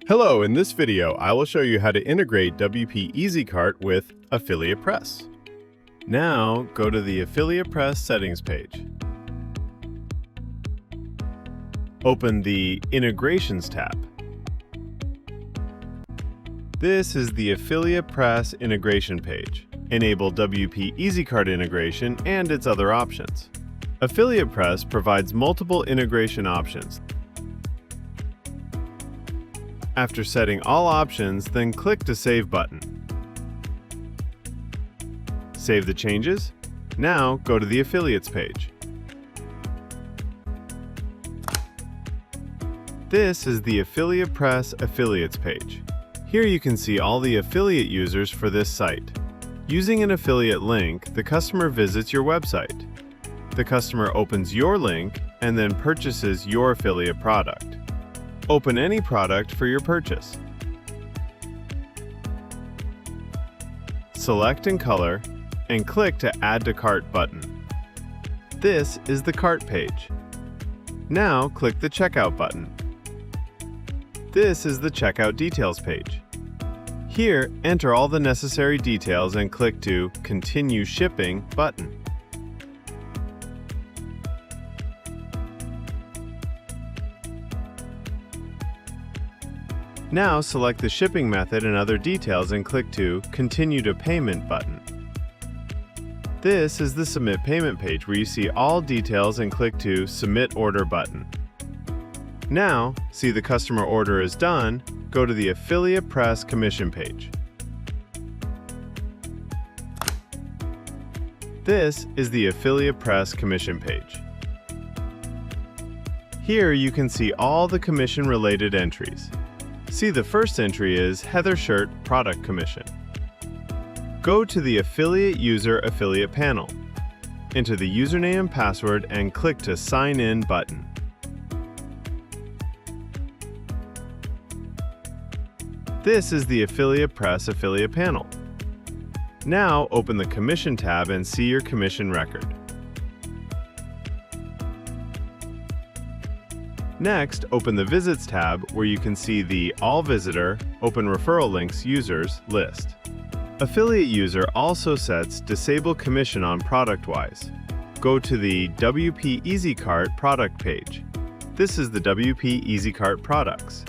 Hello, in this video, I will show you how to integrate WP EasyCart with WP. Now, go to the WP settings page. Open the Integrations tab. This is the WP integration page. Enable WP EasyCart integration and its other options. WP provides multiple integration options. After setting all options, then click to Save button. Save the changes. Now go to the Affiliates page. This is the WP Affiliates page. Here you can see all the affiliate users for this site. Using an affiliate link, the customer visits your website. The customer opens your link and then purchases your affiliate product. Open any product for your purchase. Select and color, and click to Add to Cart button. This is the cart page. Now click the Checkout button. This is the Checkout Details page. Here, enter all the necessary details and click to Continue Shipping button. Now select the shipping method and other details and click to Continue to Payment button. This is the Submit Payment page where you see all details and click to Submit Order button. Now, see the customer order is done, go to the WP Commission page. This is the WP Commission page. Here you can see all the commission-related entries. See, the first entry is Heather Shirt Product Commission. Go to the Affiliate User Affiliate panel. Enter the username and password and click to Sign In button. This is the WP Affiliate panel. Now open the Commission tab and see your commission record. Next, open the Visits tab where you can see the All Visitor, Open Referral Links Users list. Affiliate User also sets Disable Commission on ProductWise. Go to the WP EasyCart product page. This is the WP EasyCart products.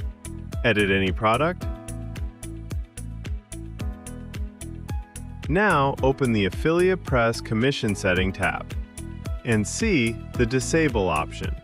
Edit any product. Now open the WP Commission Setting tab and see the Disable option.